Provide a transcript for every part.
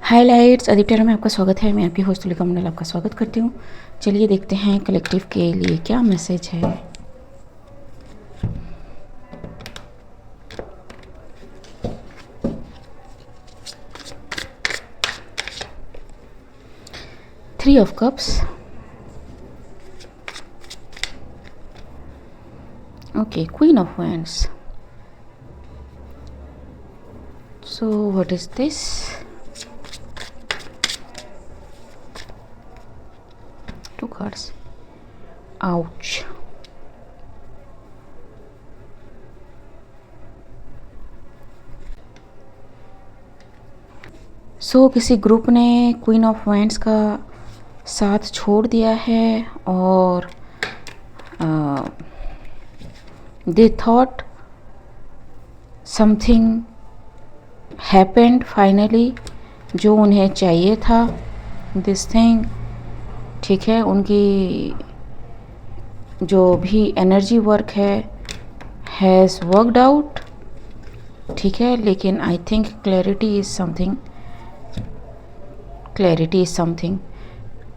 Highlights Aditya में आपका स्वागत है। मैं आपकी होस्ट तुलिका मंडल आपका स्वागत करती हूँ। चलिए देखते हैं कलेक्टिव के लिए क्या मैसेज है। Three of cups, okay, queen of wands. So what is this? Two cards. Ouch. किसी ग्रुप ने क्वीन ऑफ वैंड्स का साथ छोड़ दिया है और they thought something happened finally, जो उन्हें चाहिए था, दिस थिंग। ठीक है, उनकी जो भी एनर्जी वर्क है हैज़ वर्कड आउट। ठीक है, लेकिन I think clarity is something,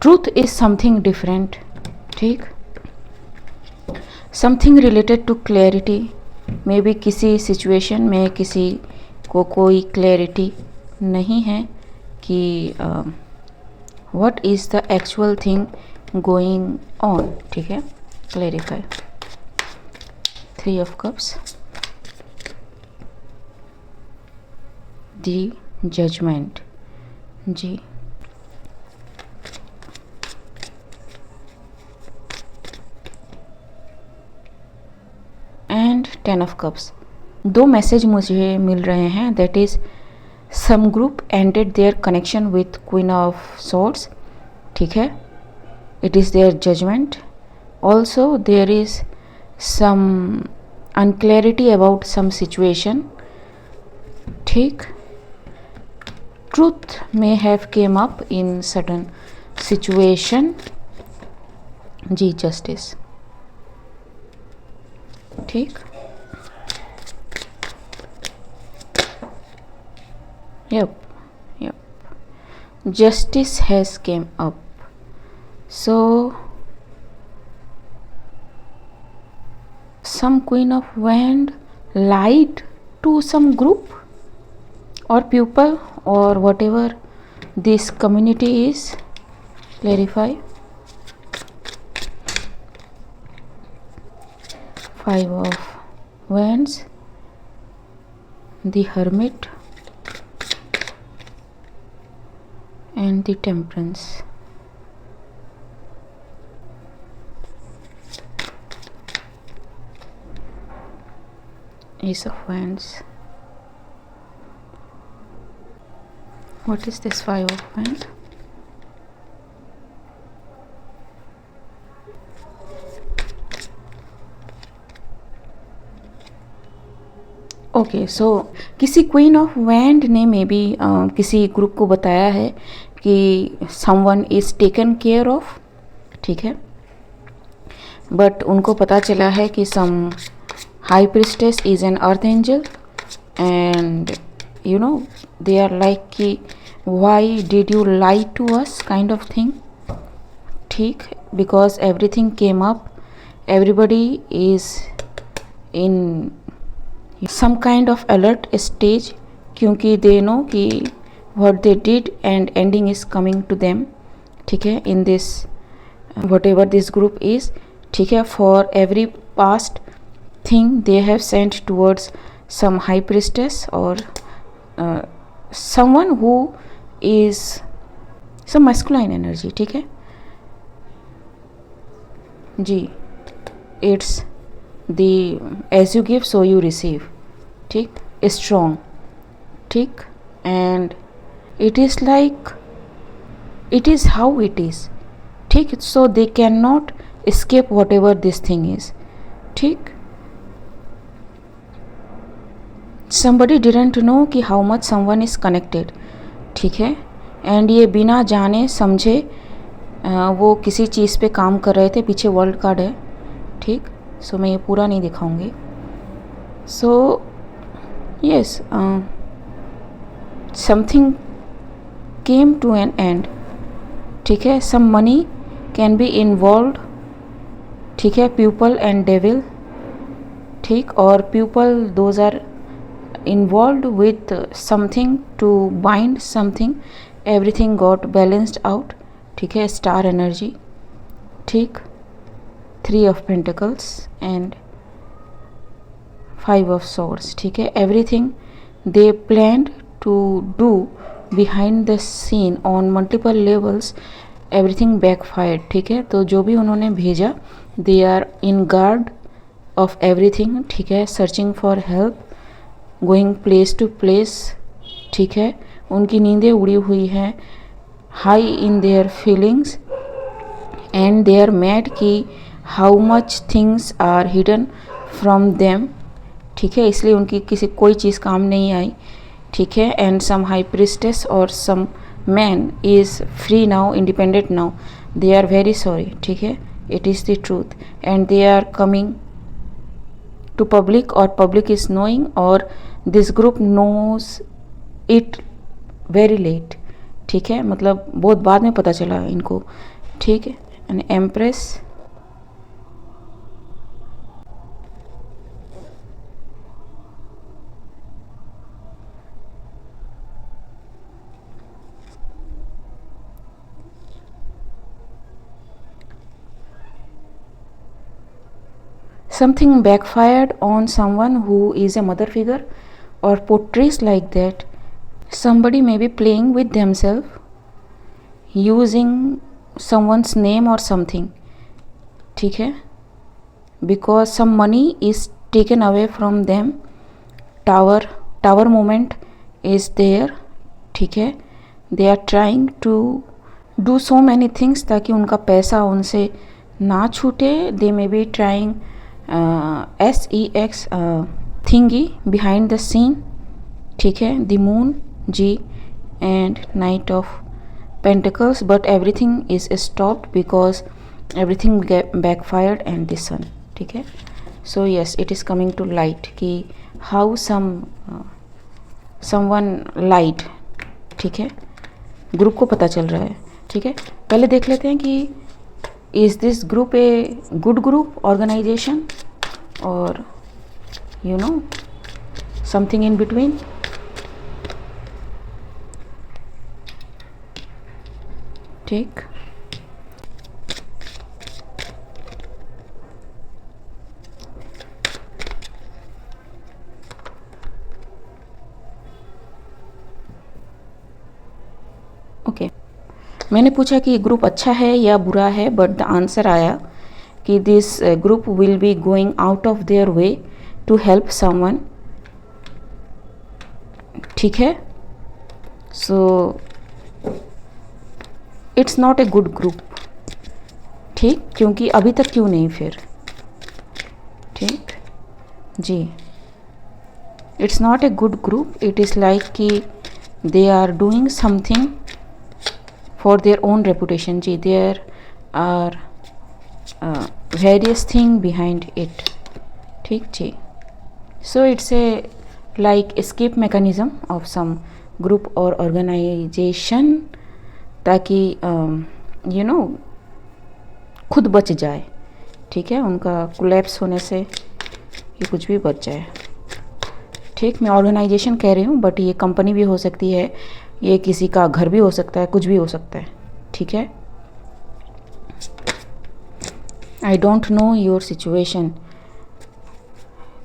truth is something different. ठीक, something related to clarity. Maybe किसी सिचुएशन में किसी को कोई क्लैरिटी नहीं है कि what is the actual thing going on। ठीक है, clarify. Three of cups, the judgement ji, and ten of cups. दो मैसेज मुझे मिल रहे हैं, that is some group ended their connection with queen of swords। ठीक है, it is their judgment। also there is some unclarity about some situation। ठीक, truth may have came up in certain situation ji, justice। ठीक, yep, justice has came up। so some queen of wand lied to some group or people or whatever this community is। clarify। five of wands, the hermit and the temperance। ace of wands। what is this five of wands? Okay, so किसी queen of wand ने may be किसी group को बताया है कि someone is taken care of. ठीक है, but उनको पता चला है कि some high priestess is an earth angel and you know they are like कि why did you lie to us kind of thing. ठीक, because everything came up, everybody is in some kind of alert stage, क्योंकि they know कि what they did and ending is coming to them। ठीक है, in this whatever this group is। ठीक है, for every past thing they have sent towards some high priestess or someone who is some masculine energy। ठीक है जी, it's the as you give so you receive। ठीक, strong। ठीक, and it is like it is how it is। ठीक, so they cannot escape whatever this thing is। ठीक, somebody didn't know कि how much someone is connected। ठीक है, and ये बिना जाने समझे वो किसी चीज़ पे काम कर रहे थे। पीछे वर्ल्ड कार्ड है। ठीक, सो मैं ये पूरा नहीं दिखाऊंगी। So yes, something came to an end, ठीक है। Some money can be involve, ठीक है, पीपल एंड डेविल, ठीक, और people those are involved with something to bind something, everything got balanced out, ठीक है। स्टार एनर्जी, ठीक, 3 of Pentacles and 5 of Swords, ठीक है। Everything they planned to do behind the scene on multiple levels, everything backfired, ठीक है। तो जो भी उन्होंने भेजा, they are in guard of everything, ठीक है। Searching for help, going place to place, ठीक है। उनकी नींदें उड़ी हुई हैं, high in their feelings and they are mad कि how much things are hidden from them, ठीक है। इसलिए उनकी किसी कोई चीज़ काम नहीं आई, ठीक है। एंड सम हाई प्रिस्टेस और some man is free now, independent now, they are very sorry, ठीक है। It is the truth and they are coming to public, और पब्लिक इज़ नोइंग, और this group knows it very late, ठीक है। मतलब बहुत बाद में पता चला इनको, ठीक है। And empress, something backfired on someone who is a mother figure or portrays like that. Somebody may be playing with themselves, using someone's name or something, ठीक है। because some money is taken away from them, tower moment is there, ठीक है। they are trying to do so many things ताकि उनका पैसा उनसे ना छूटे, they may be trying SEX thingy behind the scene, ठीक है। द मून, जी, and knight of pentacles, but everything is stopped because everything backfired and the sun, ठीक है। So yes, it is coming to light कि how someone light, ठीक है। Group को पता चल रहा है, ठीक है। पहले देख लेते हैं कि is this group a good group organisation और you know something in between. ठीक, ओके। मैंने पूछा कि ग्रुप अच्छा है या बुरा है, बट द आंसर आया कि this group will be going out of their way to help someone, ठीक है। So it's not a good group, ठीक, क्योंकि अभी तक क्यों नहीं फिर, ठीक जी। It's not a good group, it is like कि they are doing something for their own reputation, ji, there are various thing behind it, ठीक जी। so it's a like escape mechanism of some group or organization, ताकि you know खुद बच जाए, ठीक है। उनका collapse होने से ये कुछ भी बच जाए, ठीक। मैं ऑर्गेनाइजेशन कह रही हूँ, बट ये कंपनी भी हो सकती है, ये किसी का घर भी हो सकता है, कुछ भी हो सकता है, ठीक है। I don't know your situation.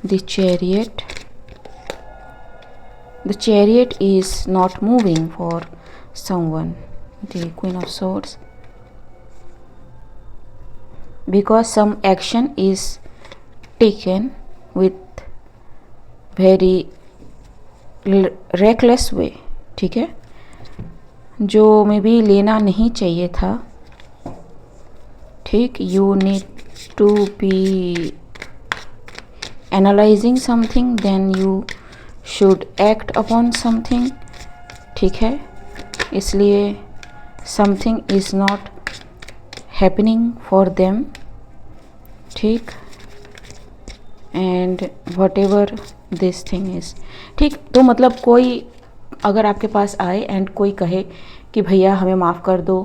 The chariot is not moving for someone, the queen of swords, because some action is taken with very reckless way, ठीक है, जो मे बी लेना नहीं चाहिए था, ठीक। You need to be analysing something, then you should act upon something, ठीक है। इसलिए something is not happening for them, ठीक। And whatever this thing is, ठीक। तो मतलब कोई अगर आपके पास आए एंड कोई कहे कि भैया हमें माफ़ कर दो,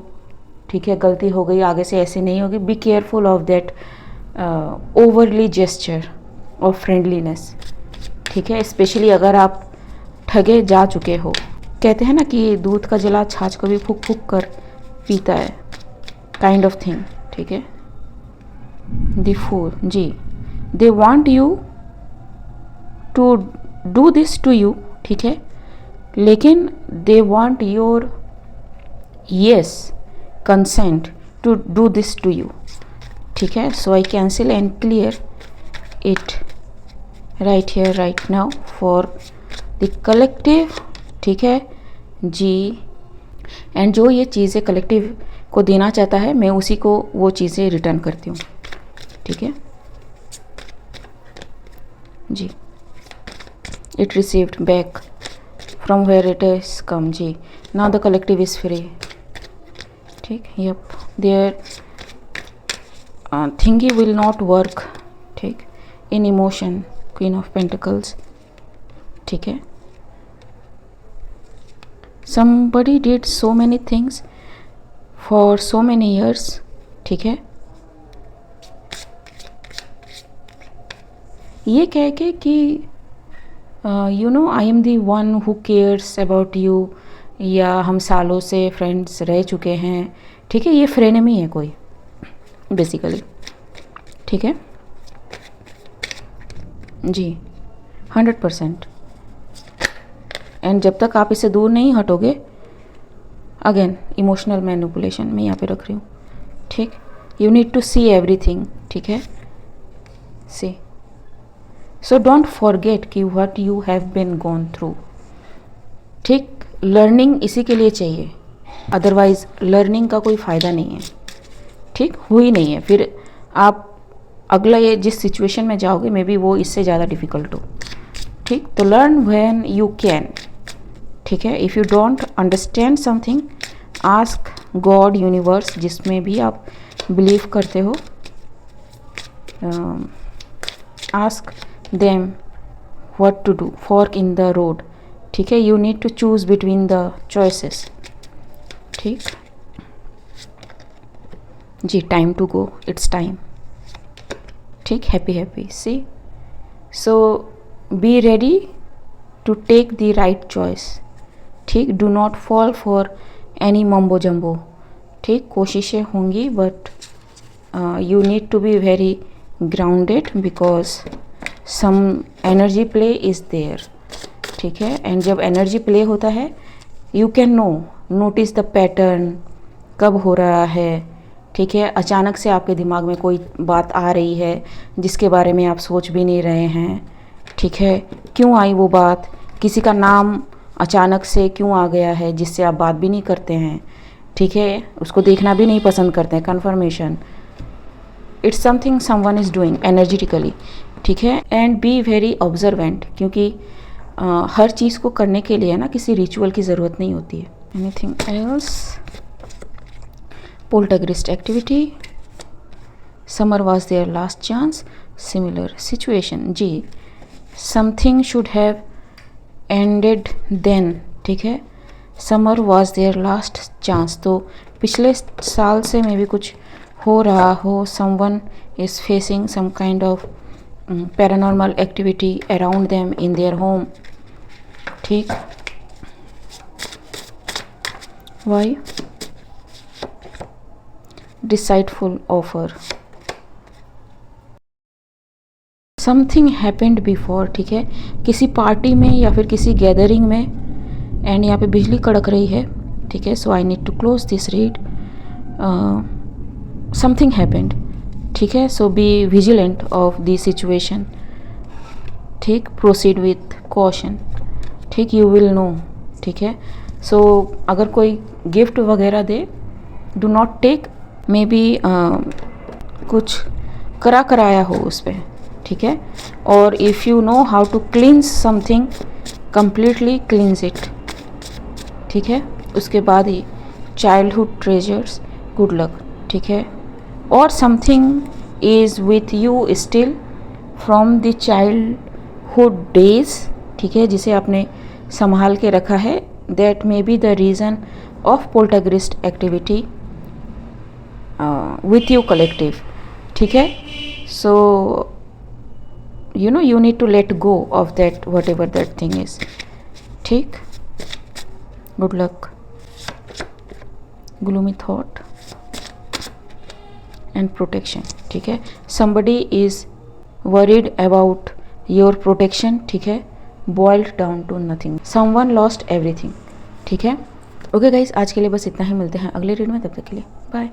ठीक है, गलती हो गई, आगे से ऐसे नहीं होगी, be careful of that overly gesture of friendliness, ठीक है, स्पेशली अगर आप ठगे जा चुके हो। कहते हैं ना कि दूध का जला छाछ को भी फूक फूक कर पीता है, काइंड ऑफ थिंग, ठीक है। द फूल, जी, they want you to do this to you, ठीक है, लेकिन they want your yes consent to do this to you, ठीक है। So I cancel and clear it right here right now for the collective, ठीक है जी। And जो ये चीज़ें कलेक्टिव को देना चाहता है, मैं उसी को वो चीज़ें रिटर्न करती हूँ, ठीक है जी। It received back from where it is come, जी। Now the collective is free, ठीक, yup, there thingy will not work, ठीक, in emotion, queen of pentacles, ठीक है। somebody did so many things for so many years, ठीक है। ये कह के कि you know I am the one who cares about you, या हम सालों से फ्रेंड्स रह चुके हैं, ठीक है, ये फ्रेनेमी है कोई बेसिकली, ठीक है जी, 100%। एंड जब तक आप इससे दूर नहीं हटोगे, अगेन इमोशनल मैनिपुलेशन मैं यहाँ पे रख रही हूँ, ठीक। You need to see everything, ठीक है, सी। सो डोंट फॉरगेट कि what you have been gone through, ठीक। लर्निंग इसी के लिए चाहिए, अदरवाइज लर्निंग का कोई फ़ायदा नहीं है, ठीक, हुई नहीं है, फिर आप अगला ये जिस सिचुएशन में जाओगे मे बी वो इससे ज़्यादा डिफ़िकल्ट हो, ठीक। तो लर्न व्हेन यू कैन, ठीक है। If you don't understand something, ask God, universe, जिसमें भी आप बिलीव करते हो, ask them what to do, fork in the road, ठीक है। You need to choose between the choices, ठीक जी। Time to go, it's time, ठीक, happy happy, see. So be ready to take the right choice, ठीक। Do not fall for any mumbo jumbo, ठीक। कोशिशें होंगी but you need to B very grounded because some energy play is there, ठीक है। And जब energy play होता है, you can notice the pattern, कब हो रहा है, ठीक है। अचानक से आपके दिमाग में कोई बात आ रही है जिसके बारे में आप सोच भी नहीं रहे हैं, ठीक है। क्यों आई वो बात, किसी का नाम अचानक से क्यों आ गया है जिससे आप बात भी नहीं करते हैं, ठीक है, उसको देखना भी नहीं पसंद करते हैं, confirmation, it's something someone is doing energetically, ठीक है। एंड बी वेरी ऑब्जर्वेंट, क्योंकि हर चीज़ को करने के लिए ना किसी रिचुअल की ज़रूरत नहीं होती है। Anything else, poltergeist activity, summer was there last chance, similar situation, जी। Something should have ended then, ठीक है। Summer was there last chance, तो पिछले साल से में भी कुछ हो रहा हो, someone is facing some kind of paranormal activity around them in their home, ठीक। वाई डिसाइडफुल ऑफर, समथिंग हैपेंड बिफोर, ठीक है, किसी पार्टी में या फिर किसी गैदरिंग में। एंड यहाँ पे बिजली कड़क रही है, ठीक है। So I need to close this read, something happened, ठीक है। So be vigilant of the situation, ठीक। प्रोसीड विथ कॉशन, ठीक, यू विल नो, ठीक है। सो अगर कोई गिफ्ट वगैरह दे, do not take, may be कुछ कराया हो उस पर, ठीक है। और if you know how to cleanse something, completely cleanse it, ठीक है। उसके बाद ही चाइल्डहुड ट्रेजर्स, गुड लक, ठीक है। और something is with you still from the childhood days, ठीक है, जिसे आपने संभाल के रखा है, that may be the reason of poltergeist activity with you collective, ठीक है। So you need to let go of that, whatever that thing is, ठीक। Good luck. gloomy thought and protection, ठीक है। somebody is worried about your protection, ठीक है। boiled down to nothing, someone lost everything, ठीक है। Okay guys, आज के लिए बस इतना ही, मिलते हैं अगले रीड में, तब तक के लिए बाय।